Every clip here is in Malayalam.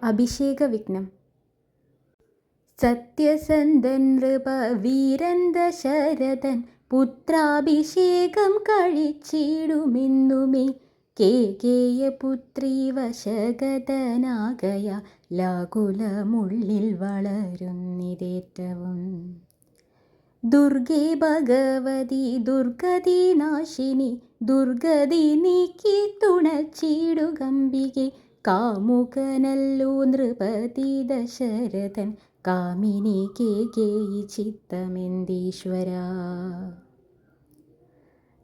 അഭിഷേക വിഘ്നം. സത്യസന്ധൻ നൃപ വീരൻ ദശരഥൻ പുത്രാഭിഷേകം കഴിച്ചിടുമെന്നുമേ കേകേയപുത്രി വശഗതനാകയ ലാകുലമുള്ളിൽ വളരുന്നിതേറ്റവും. ദുർഗേ ഭഗവതി ദുർഗതി നാശിനി ദുർഗതി നീക്കി തുണച്ചിടുകമ്പികെ കാമുകനല്ലോ നൃപതി ദശരഥൻ കാമിനി കേകേയി ചിത്തമെന്തീശ്വരാ.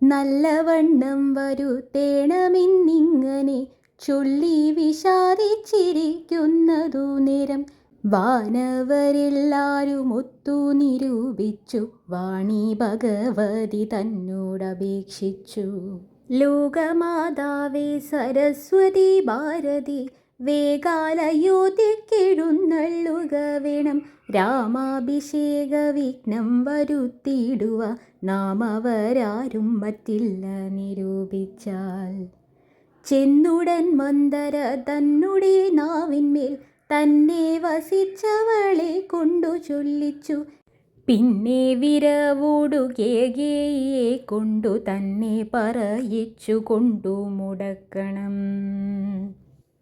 നല്ലവണ്ണം വരുത്തേണമെന്നിങ്ങനെ ചൊല്ലി വിഷാദിച്ചിരിക്കുന്നതു നേരം വാനവരെല്ലാരും ഒത്തു നിരൂപിച്ചു വാണി ഭഗവതി തന്നോടപേക്ഷിച്ചു. ലോകമാതാവേ സരസ്വതി ഭാരതി വേഗാലയോധ്യക്കെഴുന്നള്ളുക വേണം. രാമാഭിഷേക വിഘ്നം വരുത്തിയിടുക നാം അവരാരും പറ്റില്ല നിരൂപിച്ചാൽ. ചെന്നുടൻ മന്ദര തന്നുടെ നാവിന്മേൽ തന്നെ വസിച്ചവളെ കൊണ്ടു ചൊല്ലിച്ചു. പിന്നെ വിരവോടു കേകേയിയെ കൊണ്ടു തന്നെ പറയിച്ചു കൊണ്ടു മുടക്കണം.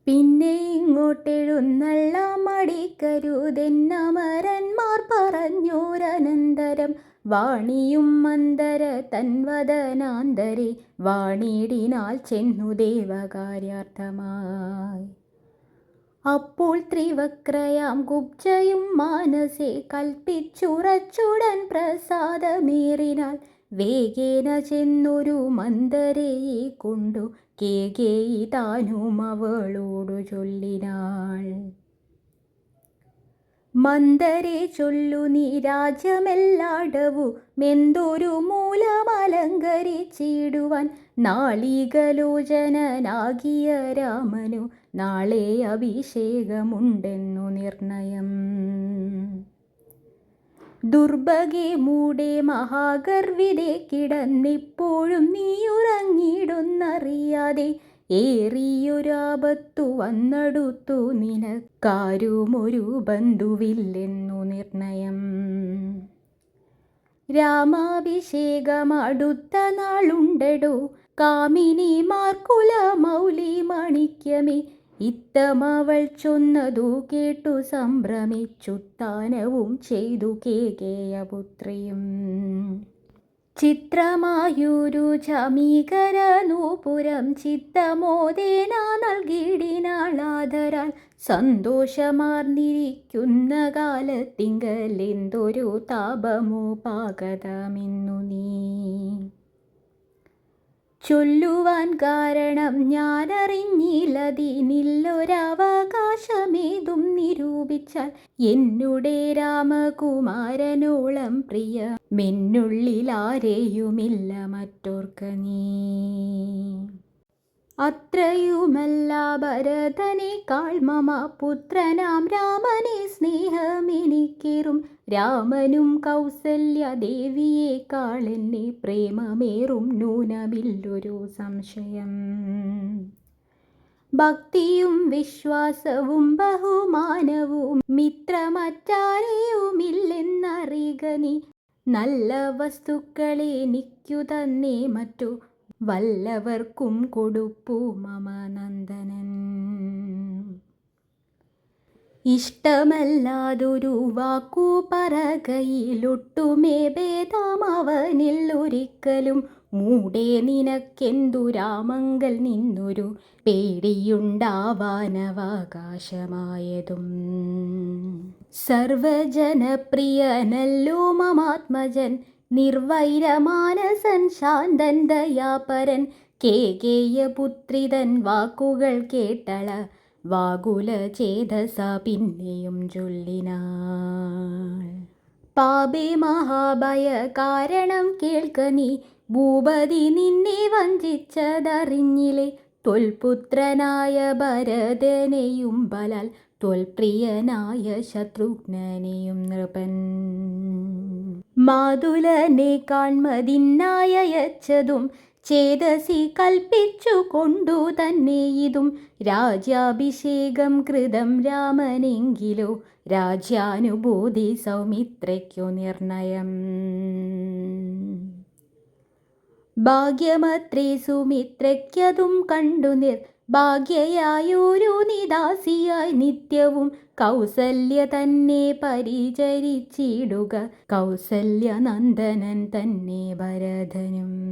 പിന്നെ ഇങ്ങോട്ടെഴുന്നള്ളാൻ മടിക്കരുതെന്നമരന്മാർ പറഞ്ഞോരനന്തരം വാണിയും മന്ദര തൻവദനാന്തരെ വാണിടിനാൽ ചെന്നു ദേവകാര്യാർത്ഥമായി. അപ്പോൾ ത്രിവക്രയാം കുബ്ജയും മാനസേ കൽപ്പിച്ചുറച്ചുടൻ പ്രസാദമേറിനാൾ. വേഗേന ചെന്നൊരു മന്ദരയെ കൊണ്ടു കേകേയി താനും അവളോടു ചൊല്ലിനാൾ. മന്ദരെ ചൊല്ലു നീ രാജ്യമെല്ലാടവുമെന്തൊരു മൂലമലങ്കരിച്ചിടുവാൻ. നാളികലോചനനാകിയ രാമനു നാളെ അഭിഷേകമുണ്ടെന്നു നിർണയം. ദുർഭഗേ മൂഢേ മഹാഗർവിതേ കിടന്നിപ്പോഴും നീയുറങ്ങിടുന്നറിയാതെ ഏറിയൊരാപത്തു വന്നടുത്തു നിനക്കാരുമൊരു ബന്ധുവില്ലെന്നു നിർണയം. രാമാഭിഷേകമടുത്ത നാളുണ്ടടോ കാമിനിമാർക്കുല മൗലി മാണിക്യമേ. ഇത്തമവൾ ചൊന്നതു കേട്ടു സംഭ്രമിച്ചുത്താനവും ചെയ്തു കേകേയപുത്രിയും. ചിത്രമായൊരു ചമീകര നൂപുരം ചിത്തമോദേന നൽകിയിടിനാളാദരാൽ. സന്തോഷമാർന്നിരിക്കുന്ന കാലത്തിങ്കൽ എന്തൊരു താപമോപാഗതമെന്നു നീ ചൊല്ലുവാൻ കാരണം ഞാനറിഞ്ഞില്ലതിനില്ലൊരവകാശമേതും നിരൂപിച്ചാൽ. എന്നുടെ രാമകുമാരനോളം പ്രിയ മെന്നുള്ളിലാരെയുമില്ല മറ്റോർക്ക നീ. അത്രയുമല്ല ഭരതനേക്കാൾ മമ പുത്രനാം രാമനെ സ്നേഹമെനിക്കേറും. രാമനും കൗസല്യദേവിയേക്കാൾ എന്നെ പ്രേമമേറും നൂനമില്ലൊരു സംശയം. ഭക്തിയും വിശ്വാസവും ബഹുമാനവും മിത്രമറ്റാരെയുമില്ലെന്നറിയുക നീ. നല്ല വസ്തുക്കളെ എനിക്കു തന്നേ മറ്റു വല്ലവർക്കും കൊടുപ്പു മമ നന്ദനൻ. ഇഷ്ടമല്ലാതൊരു വാക്കു പറകയിലൊട്ടുമേ ഭേദമവനില്ലൊരിക്കലും. മൂഢേ നിനക്കെന്തു രാമങ്കൽ നിന്നൊരു പേടിയുണ്ടാവാനവകാശമായതും. സർവജനപ്രിയനല്ലോ മമാത്മജൻ നിർവൈരമാനസൻ ശാന്തൻ ദയാപരൻ. കേകേയപുത്രിതൻ വാക്കുകൾ കേട്ടള വാകുല ചേതസ പിന്നെയും ചൊല്ലിനാൾ. പാപേ മഹാഭയ കാരണം കേൾക്ക നീ. ഭൂപതി നിന്നെ വഞ്ചിച്ചതറിഞ്ഞില്ലേ. ത്വൽപുത്രനായ ഭരതനെയും ബലാൽ ത്വൽപ്രിയനായ ശത്രുഘ്നനെയും നൃപൻ. മാതുലനെ കാൺമതിനായച്ചതും ചേതസി കൽപ്പിച്ചു കൊണ്ടു തന്നെ ഇതും രാജ്യാഭിഷേകം കൃതം രാമനെങ്കിലോ രാജ്യാനുഭൂതി സൗമിത്രയ്ക്കു നിർണയം. ഭാഗ്യമത്രേ സുമിത്രയ്ക്കതും കണ്ടു ഭാഗ്യയായൊരു നിദാസിയായി നിത്യവും കൗസല്യ തന്നെ പരിചരിച്ചിടുക കൗസല്യനന്ദനൻ തന്നെ ഭരതനും.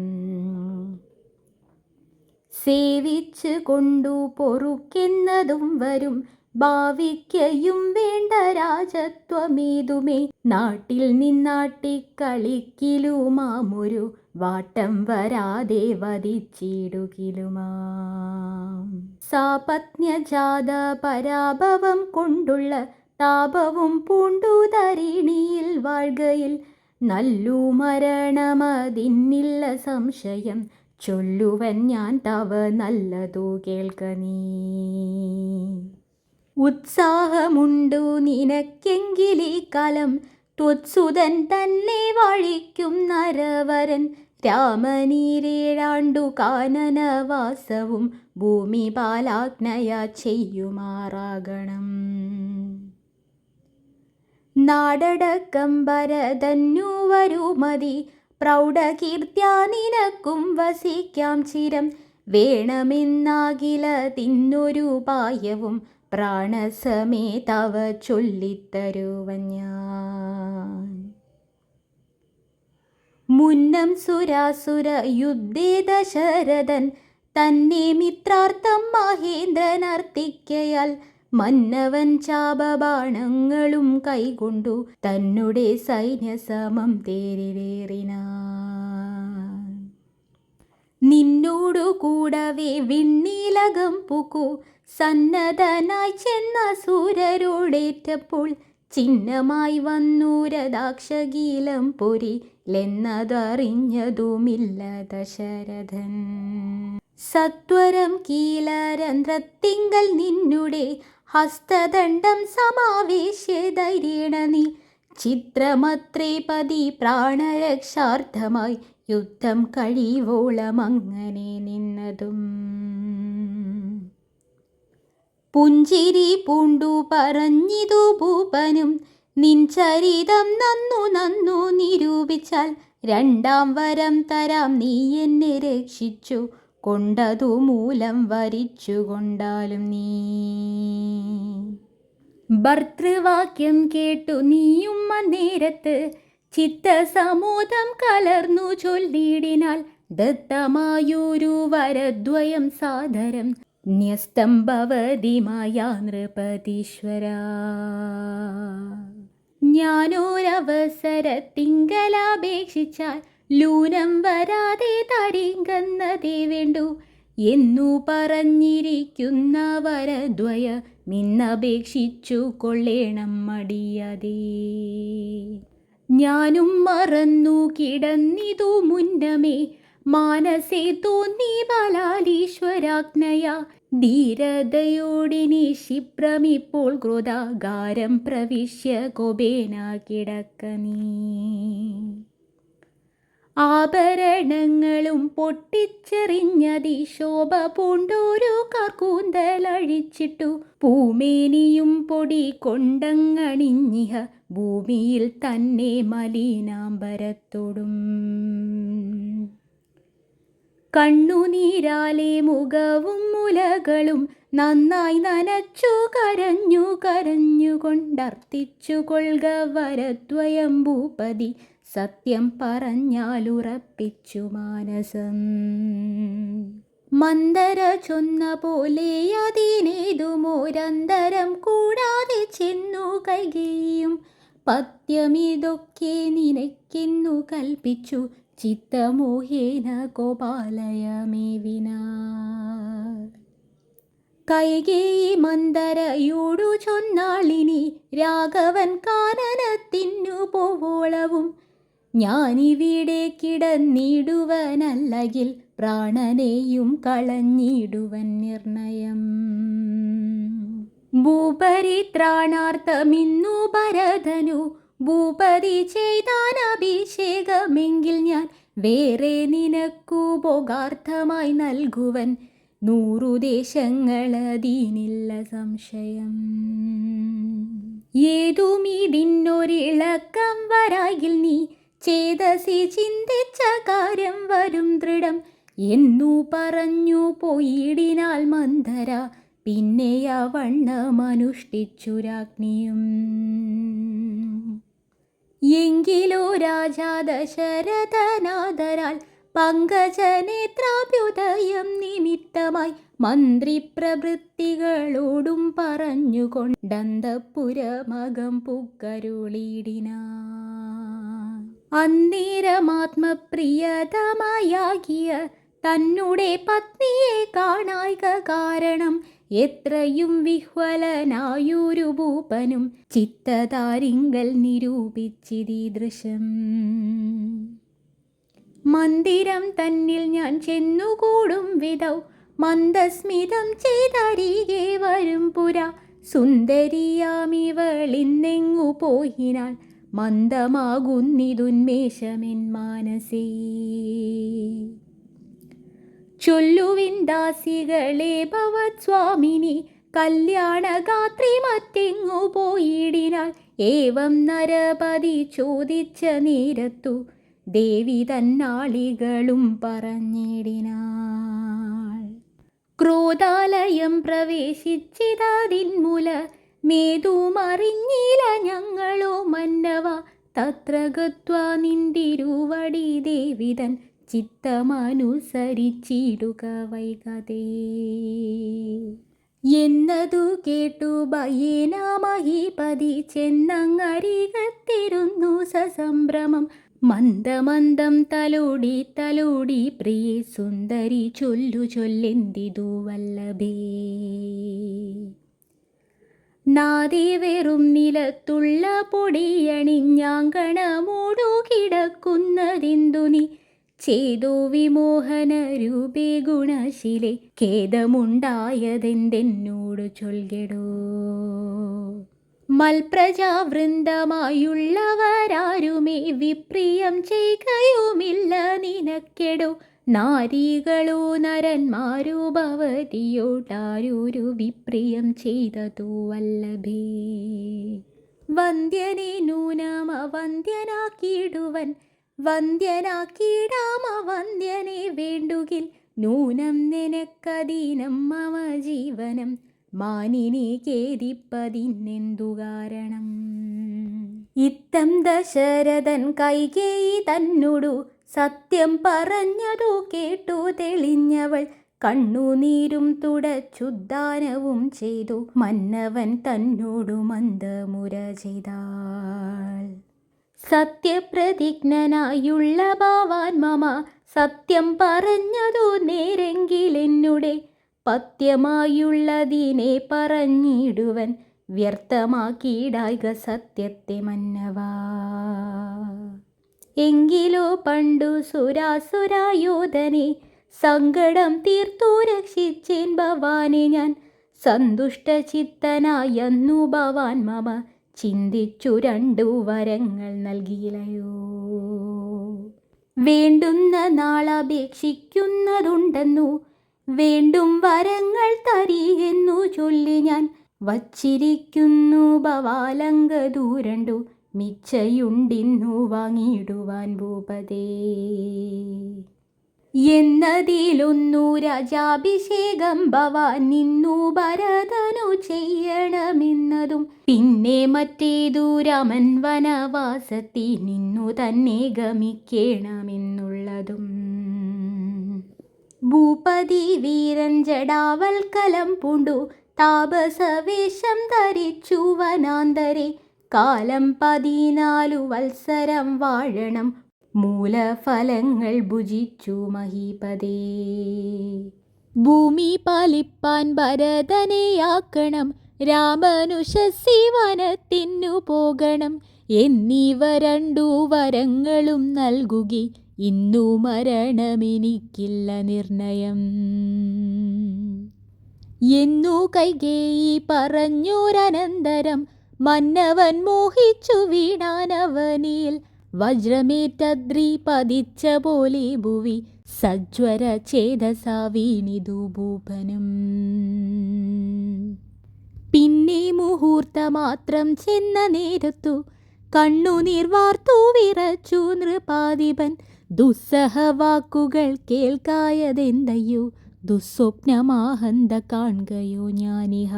സേവിച്ച് കൊണ്ടു പൊറുക്കെന്നതും വരും ഭാവിക്കയും വേണ്ട രാജത്വമേതുമേ നാട്ടിൽ നിന്നാട്ടിക്കളിക്കിലുമാമൊരു വാട്ടം വരാതെ വധിച്ചിടുകിലുമാം. സാപത്ന്യജാത പരാഭവം കൊണ്ടുള്ള താപവും പൂണ്ടു ധരണിയിൽ വാഴ്കയിൽ നല്ലു മരണമതിന്നില്ല സംശയം ചൊല്ലുവൻ ഞാൻ തവ നല്ലതു കേൾക്ക നീ. ഉത്സാഹമുണ്ടു നിനക്കെങ്കിലീ കാലം ത്വത്സുതൻ തന്നെ വാഴിക്കും നരവരൻ രാമനീരേഴാണ്ടു കാനനവാസവും ഭൂമി പാലാജ്ഞയ ചെയ്യുമാറാകണം. നാടടക്കം ഭരതന്നു വരുമതി പ്രൗഢകീർത്തിയാ നിനക്കും വസിക്കാം ചിരം വേണമെന്നാകില തിന്നൊരുപായവും പ്രാണസമേതവ ചൊല്ലിത്തരുവൻ ഞാൻ. മുന്നം സുരാസുര യുദ്ധേ ദശരഥൻ തന്നെ മിത്രാർത്ഥം മഹേന്ദ്രൻ അർത്ഥിക്കയാൽ മന്നവൻ ചാപബാണങ്ങളും കൈകൊണ്ടു തന്നുടെ സൈന്യസമം തേരിലേറിനാൻ. നിന്നോടു കൂടവേ വിണ്ണീലകം പുക്കു സന്നദ്ധനായി ചെന്ന സൂരരോടേറ്റപ്പോൾ ചിഹ്നമായി വന്നു രഥാക്ഷകീലം പൊരിലെന്നതറിഞ്ഞതുമില്ല ദശരഥൻ. സത്വരം കീലരന്ധ്രത്തിങ്കൽ നിന്നുടെ ഹസ്തദണ്ഡം സമാവേശ്യ ധൈര്യേണ നീ ചിത്രമത്രേ പതി പ്രാണരക്ഷാർത്ഥമായി യുദ്ധം കഴിവോളമങ്ങനെ നിന്നതും. പുഞ്ചിരി പൂണ്ടു പറഞ്ഞിതു ഭൂപനും നിൻ ചരിതം നന്നു നന്നു നിരൂപിച്ചാൽ രണ്ടാം വരം തരാം നീ എന്നെ രക്ഷിച്ചു കൊണ്ടതു മൂലം വരിച്ചു കൊണ്ടാലും നീ. ഭർതൃവാക്യം കേട്ടു നീയും അന്നേരത്ത് ചിത്തസമോദം കലർന്നു ചൊല്ലിടിനാൽ ദത്തമായൊരു വരദ്വയം സാദരം ന്യസ്തം ഭവതി മായാ നൃപതീശ്വര. ഞാനൊരവസരത്തിങ്കലപേക്ഷിച്ചാൽ ലൂനം വരാതെ തരിങ്കന്നതേ വേണ്ടു എന്നു പറഞ്ഞിരിക്കുന്ന വരദ്വയ മിന്നപേക്ഷിച്ചു കൊള്ളേണം മടിയാതെ. ഞാനും മറന്നു കിടന്നിതു മുന്നമേ മാനസേ തോന്നി ബലാലീശ്വരാജ്ഞയ ധീരതയോടിനി ക്ഷിപ്രമിപ്പോൾ ക്രോധാകാരം പ്രവിശ്യ കോപേന കിടക്ക നീ. ആഭരണങ്ങളും പൊട്ടിച്ചെറിഞ്ഞതി ശോഭ പൂണ്ടോരു കാർക്കൂന്തലഴിച്ചിട്ടു പൂമേനിയും പൊടി കൊണ്ടങ്ങണിഞ്ഞിഹ ഭൂമിയിൽ തന്നെ മലിനാംബരത്തോടും. കണ്ണുനീരാലെ മുഖവും മുലകളും നന്നായി നനച്ചു കരഞ്ഞു കരഞ്ഞുകൊണ്ടർത്ഥിച്ചു കൊള്ളുക വരദ്വയം ഭൂപതി സത്യം പറഞ്ഞാലുറപ്പിച്ചു മാനസം. മന്ദര ചൊന്ന പോലെ അതിനേതുമോരന്തരം കൂടാതെ ചെന്നു കൈകേയും പത്യമിതൊക്കെ നിനക്കെന്നു കൽപ്പിച്ചു ചിത്തമോഹേന ഗോപാലയമേവിനാർ. കൈകേയി മന്ദരയോടു ചൊന്നാളിനി രാഘവൻ കാനനത്തിന്നു പോവോളവും ഞാനിവിടെ കിടന്നിടുവനല്ലകിൽ പ്രാണനെയും കളഞ്ഞിടുവൻ നിർണയം. ഭൂപരിത്രാണാർത്ഥമിന്നു ഭരതനു ഭൂപതി ചെയ്താൻ അഭിഷേകമെങ്കിൽ ഞാൻ വേറെ നിനക്കു ഭോഗാർത്ഥമായി നൽകുവൻ 100 ദേശങ്ങളതീനില്ല സംശയം. ഏതുമിതിന്നൊരിളക്കം വരായിൽ നീ ചേതസി ചിന്തിച്ച കാര്യം വരും ദൃഢം എന്നു പറഞ്ഞു പോയിടിനാൽ മന്ദര പിന്നെയവണ്ണമനുഷ്ഠിച്ചു രാജ്ഞിയും. എങ്കിലോ രാജാ ദശരഥനാദരാൽ പങ്കജനേത്രാഭ്യുദയം നിമിത്തമായി മന്ത്രിപ്രവൃത്തികളോടും പറഞ്ഞുകൊണ്ടന്തഃപുരമകം പുക്കരുളിടിനാൻ. അന്നേരമാത്മപ്രിയതമയാകിയ തന്നുടെ പത്നിയെ കാണായ്ക കാരണം എത്രയും വിഹ്വലനായൊരു ഭൂപനും ചിത്തതാരിങ്കൽ നിരൂപിച്ചിതീദൃശം. മന്ദിരം തന്നിൽ ഞാൻ ചെന്നുകൂടും വിധൗ മന്ദസ്മിതം ചെയ്തരികെ വരും പുര സുന്ദരിയാമിവളിന്നെങ്ങു പോയിനാൽ മന്ദമാകുന്നിതുന്മേഷമെൻ മാനസേ. ചൊല്ലുവിൻ ദാസികളെ ഭവത് സ്വാമിനി കല്യാണഗാത്രി മറ്റെങ്ങു പോയിടിനാൽ ഏവം നരപതി ചോദിച്ച നേരത്തു ദേവി തന്നാളികളും പറഞ്ഞിടിനാൾ. ക്രോധാലയം പ്രവേശിച്ചിതതിന്മൂല മേതുമറിഞ്ഞില്ല ഞങ്ങളോ മന്നവ തത്ര ഗത്വാ നിന്തിരുവടി ദേവിതൻ ചിത്തമനുസരിച്ചിടുക വൈകതേ. എന്നതു കേട്ടു ഭയേന മഹീപതി ചെന്നങ്ങരികത്തിരുന്നു സസംഭ്രമം മന്ദമന്ദം തലോടി തലോടി പ്രിയേ സുന്ദരി ചൊല്ലു ചൊല്ലെന്തിതു വല്ലഭേ. നാദി വെറും നിലത്തുള്ള പൊടിയണിഞ്ഞാങ്കണമോടു കിടക്കുന്നതെന്തു നീ ചേതോ വിമോഹന രൂപേ ഗുണശീലേ ഖേദമുണ്ടായതെന്തെന്നോടു ചൊൽകെടോ. മൽപ്രജാവൃന്ദമായുള്ളവരാരുമേ വിപ്രിയം ചെയ്യുകയുമില്ല നിനക്കെടോ. നാരികളോ നരന്മാരോ ഭവതിയോടാരൊരു വിപ്രിയം ചെയ്തതു വല്ലഭേ. വന്ദ്യനെ നൂനമവന്ദ്യനാക്കിയിടുവൻ വന്ദ്യനാക്കിയിടാമവന്ദ്യനെ വേണ്ടുകിൽ നൂനം നിനക്കധീനം മമ ജീവനം മാനിനെ ഖേദിപ്പതിനെന്തു കാരണം. ഇത്തം ദശരഥൻ കൈകേയി തന്നോടു സത്യം പറഞ്ഞതു കേട്ടു തെളിഞ്ഞവൾ കണ്ണുനീരും തുടച്ചുദ്ധാനവും ചെയ്തു മന്നവൻ തന്നോടു മന്ദമുര ചെയ്താൾ. സത്യപ്രതിജ്ഞനായുള്ള ഭവാൻ മമ സത്യം പറഞ്ഞതു നേരെങ്കിലെന്നുടെ പത്യമായുള്ളതിനെ പറഞ്ഞിടുവൻ വ്യർത്ഥമാക്കിയിടായ്ക സത്യത്തെ മന്നവാ. എങ്കിലോ പണ്ടു സുരാസുരായോധനെ സങ്കടം തീർത്തു രക്ഷിച്ചേൻ ഭവാനെ ഞാൻ സന്തുഷ്ടചിത്തനായെന്നു ഭവാൻ മമ ചിന്തിച്ചു 2 വരങ്ങൾ നൽകിയില്ലയോ. വേണ്ടുന്ന നാളപേക്ഷിക്കുന്നതുണ്ടെന്നു വേണ്ടും വരങ്ങൾ തരികെന്നു ചൊല്ലി ഞാൻ വച്ചിരിക്കുന്നു ഭവാലങ്കദൂരണ്ടു മിച്ചയുണ്ടിന്നു വാങ്ങിയിടുവാൻ ഭൂപതേ. എന്നതിലൊന്നു രാജാഭിഷേകം ഭവാൻ നിന്നു ഭരതനു ചെയ്യണമെന്നതും പിന്നെ മറ്റേതു രാമൻ വനവാസത്തിൽ നിന്നു തന്നെ ഗമിക്കണമെന്നുള്ളതും. ഭൂപതി വീരൻ ജടാവൽക്കലം പൂണ്ടു താപസവേഷം ധരിച്ചു വനാന്തരെ കാലം 14 വത്സരം വാഴണം മൂലഫലങ്ങൾ ഭുജിച്ചു മഹീപതേ. ഭൂമി പാലിപ്പാൻ ഭരതനെയാക്കണം രാമനുശസ്സി വനത്തിനു പോകണം എന്നിവ 2 വരങ്ങളും നൽകുകി ഇന്നു മരണമെനിക്കില്ല നിർണയം എന്നു കൈകേയി പറഞ്ഞോരനന്തരം മന്നവൻ മോഹിച്ചു വീണാനവനിൽ വജ്രമേറ്റദ്രി പതിച്ച പോലെ ഭുവി സജ്വര ചേതസാ വീണിതു ഭൂപനും. പിന്നെ മുഹൂർത്തമാത്രം ചെന്ന നേരത്തു കണ്ണുനീർ വാർത്തു വിറച്ചു നൃപാധിപൻ. ദുസ്സഹ വാക്കുകൾ കേൾക്കായതെന്തയ്യോ, ദുസ്വപ്നമാഹന്ത കാൺകയോ ഞാനിഹ.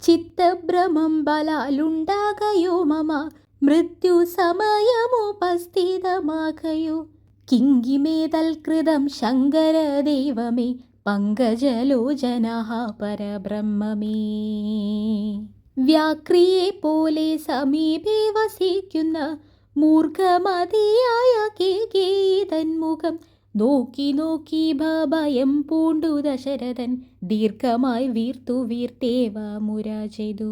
ചിത്തഭ്രമം ബലാലുണ്ടാകയോ മമ, മൃത്യു സമയമുപസ്ഥിതമാകയോ. കിങ്കിമേതൽകൃതം ശങ്കര ദൈവമേ, പങ്കജലോചനഃ പരബ്രഹ്മമേ. വ്യാക്രിയെ പോലെ സമീപേ വസിക്കുന്ന മൂർഖമതിയായ കേകേയി തന്മുഖം നോക്കി നോക്കി ഭയം പൂണ്ടു ദശരഥൻ. ദീർഘമായി വീർത്തു വീർത്തേവ മുര ചെയ്തു.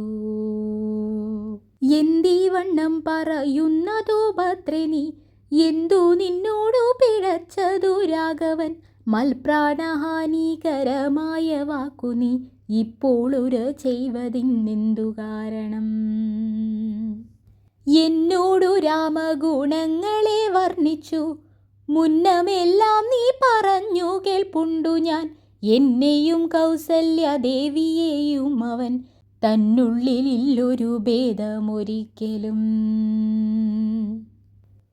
എന്തി വണ്ണം പറയുന്നതോ ഭദ്രേ നീ, എന്തു നിന്നോടു പിഴച്ചതു രാഘവൻ. മൽപ്രാണഹാനികരമായ വാക്കു നീ ഇപ്പോളുര ചെയ്വതിനെന്തു കാരണം. എന്നോടു രാമഗുണങ്ങളെ വർണ്ണിച്ചു മുന്നമെല്ലാം നീ പറഞ്ഞു കേൾപ്പുണ്ടു ഞാൻ. എന്നെയും കൗസല്യദേവിയെയും അവൻ തന്നുള്ളിലൊരു ഭേദമൊരിക്കലും.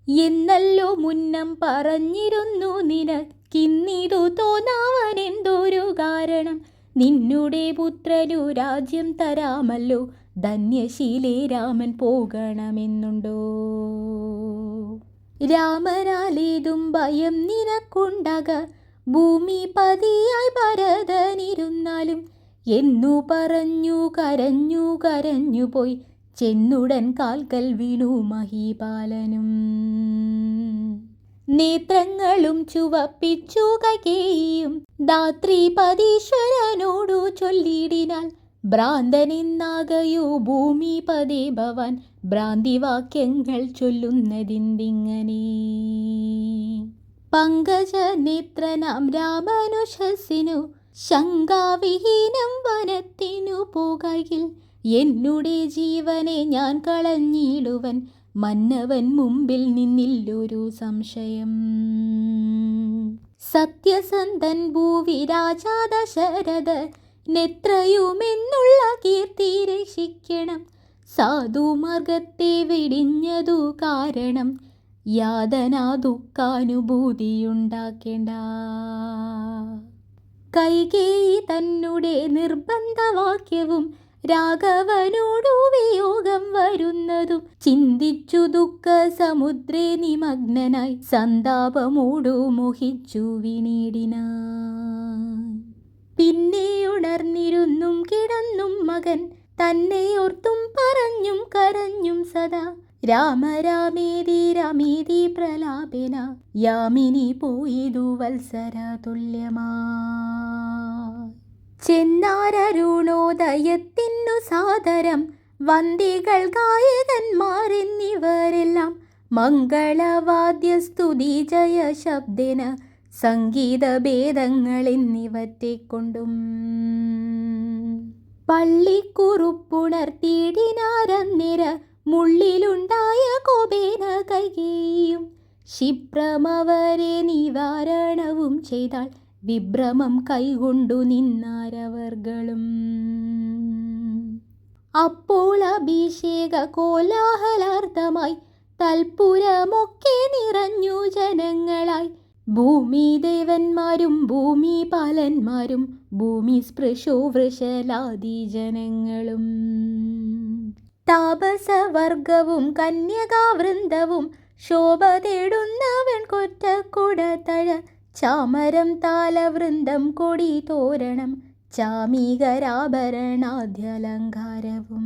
എന്നല്ലോ മുന്നം പറഞ്ഞിരുന്നു നിനക്കിന്നിതു തോന്നാവനെന്തൊരു കാരണം. നിന്നുടെ പുത്രനു രാജ്യം തരാമല്ലോ, ധന്യശീലേ രാമൻ പോകണമെന്നുണ്ടോ. രാമനാലേതും ഭയം നിനക്കുണ്ടാക, ഭൂമി പതിയായി ഭരതനിരുന്നാലും. എന്നു പറഞ്ഞു കരഞ്ഞു കരഞ്ഞു പോയി ചെന്നുടൻ കാൽക്കൽ വീണു മഹീപാലനും. നേത്രങ്ങളും ചുവപ്പിച്ചു കൈകേയിയും ധാത്രീപതീശ്വരനോടു ചൊല്ലിടിനാൽ. ഭ്രാന്തനെന്നാകയോ ഭൂമിപതേ ഭവാൻ, ഭ്രാന്തിവാക്യങ്ങൾ ചൊല്ലുന്നതിന്തിങ്ങനെ. പങ്കജനേത്രനാം രാമനുഷസിനു ശങ്കാവിഹീനം വനത്തിനു പോകയിൽ. എന്നുടെ ജീവനെ ഞാൻ കളഞ്ഞിടുവൻ, മന്നവൻ മുമ്പിൽ നിന്നില്ലൊരു സംശയം. സത്യസന്ധൻ ഭൂവി രാജാ ദശരഥ, നെത്രയുമെന്നുള്ള കീർത്തി രക്ഷിക്കണം. സാധുമാർഗത്തെ വെടിഞ്ഞതു കാരണം, യാതനാ ദുഃഖാനുഭൂതിയുണ്ടാക്കേണ്ട. കൈകേയി തന്നുടെ നിർബന്ധവാക്യവും രാഘവനോടു വിയോഗം വരുന്നതും ചിന്തിച്ചു ദുഃഖ സമുദ്രേ നിമഗ്നനായി സന്താപമോടു മോഹിച്ചു വീണിടിനാൻ. പിന്നെ ഉണർന്നിരുന്നും കിടന്നും മകൻ തന്നെയോർത്തും പറഞ്ഞും കരഞ്ഞും സദാ. രാമ രാമേതി രമേതി പ്രലാപേന, യാമിനി പോയിതു വത്സര തുല്യമാ. ചെന്നാരരുണോദയത്തിനു സാദരം വന്ദികൾ ഗായകന്മാരെന്നിവരെല്ലാം. മംഗളവാദ്യസ്തുതി ജയ ശബ്ദേന, സംഗീതഭേദങ്ങളെന്നിവറ്റെക്കൊണ്ടും. പള്ളിക്കുറുപ്പുണർത്തിയിടിനാരന്നിര മുള്ളിലുണ്ടായ കോപേന കൈകേയിയും. ക്ഷിപ്രമവരെ നിവാരണവും ചെയ്താൾ, വിഭ്രമം കൈകൊണ്ടു നിന്നാരവർകളും. അപ്പോൾ അഭിഷേക കോലാഹലാർത്ഥമായി തൽപുരമൊക്കെ നിറഞ്ഞു ജനങ്ങളായി. ഭൂമിദേവന്മാരും ഭൂമിപാലന്മാരും ഭൂമി സ്പൃശോ വൃഷലാദി ജനങ്ങളും. താപസവർഗവും കന്യകാവൃന്ദവും ശോഭ തേടുന്നവൻ കൊറ്റക്കുടത്തഴ. ചാമരം താലവൃന്ദം കൊടി തോരണം ചാമീകരാഭരണാദ്യലങ്കാരവും.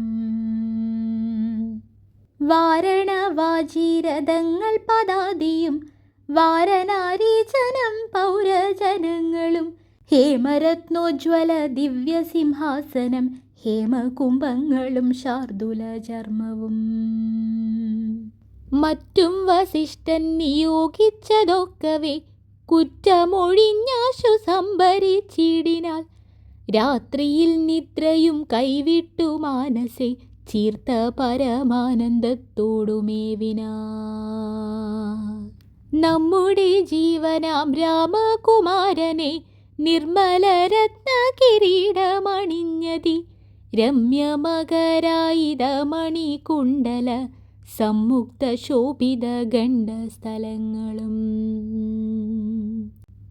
വാരണവാജീരഥങ്ങൾ പദാദിയും വാരണാരീജനം പൗരജനങ്ങളും. ഹേമരത്നോജ്വല ദിവ്യസിംഹാസനം ഹേമകുംഭങ്ങളും ശാർദുലചർമ്മവും. മറ്റും വസിഷ്ഠൻ നിയോഗിച്ചതൊക്കവേ കുറ്റമൊഴിഞ്ഞാശു സംഭരിച്ചിടിനാൽ. രാത്രിയിൽ നിദ്രയും കൈവിട്ടു മാനസേ ചീർത്ത പരമാനന്ദത്തോടുമേവിനാ. നമ്മുടെ ജീവനാം രാമകുമാരനെ നിർമ്മലരത്ന കിരീടമണിഞ്ഞതി രമ്യമകരായിതമണികുണ്ടല സംമുക്ത ശോഭിത ഗണ്ഡസ്ഥലങ്ങളും.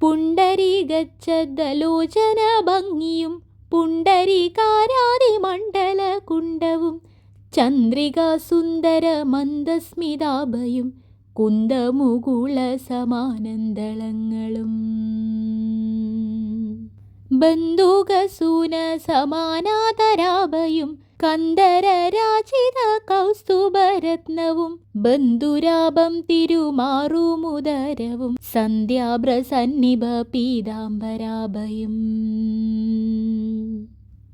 പുണ്ടരീകച്ഛദലോചന ഭംഗിയും പുണ്ടരീകാരാതി മണ്ഡല കുണ്ടവും ചന്ദ്രികാ സുന്ദര മന്ദസ്മിതാഭയും കുന്ദമുകുള സമാനന്ദളങ്ങളും. ബന്ധുകസൂന സമാനാതരാഭയും കന്ദരരാജിത കൗസ്തുഭരത്നവും ബന്ധുരാഭം തിരുമാറുമുദരവും സന്ധ്യാഭ്രസന്നിഭ പീതാംബരാഭയും.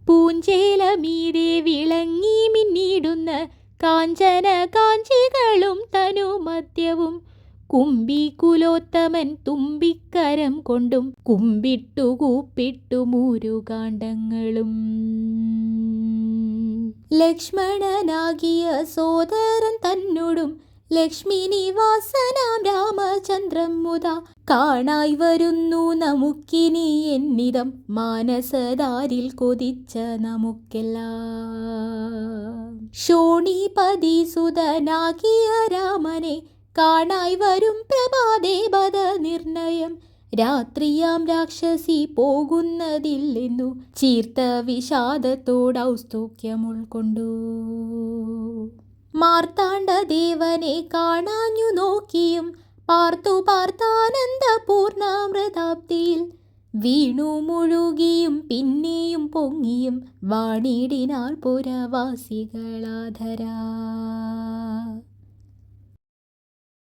പൂഞ്ചേലമീതെ വിളങ്ങി മിന്നിടുന്ന കാഞ്ചന കാഞ്ചികളും തനുമധ്യവും കുംഭികുലോത്തമൻ തുമ്പിക്കരം കൊണ്ടും കുമ്പിട്ടു കൂപ്പിട്ടു മൂരുകാണ്ഡങ്ങളും. ലക്ഷ്മണനാകിയ സോദരൻ തന്നോടും ലക്ഷ്മി നിവാസനാം രാമചന്ദ്രം മുതാ കാണായി വരുന്നു നമുക്കിനി എന്നിതം മാനസദാരിൽ കൊതിച്ച നമുക്കെല്ലാം. ശോണിപതി സുതനാകിയ രാമനെ കാണായി വരും പ്രഭാതേ ബദ നിർണയം രാത്രിയാം രാക്ഷസി പോകുന്നതില്ലെന്നു ചീർത്ത വിഷാദത്തോടൗസ്തുക്യം ഉൾക്കൊണ്ടു. മാർത്താണ്ഡദേവനെ കാണാഞ്ഞു നോക്കിയും പാർത്തു പാർത്താനന്ദപൂർണാമൃതാബ്ദിയിൽ വീണു മുഴുകിയും പിന്നെയും പൊങ്ങിയും വാണിടിനാൾ പുരവാസികളാധരാ.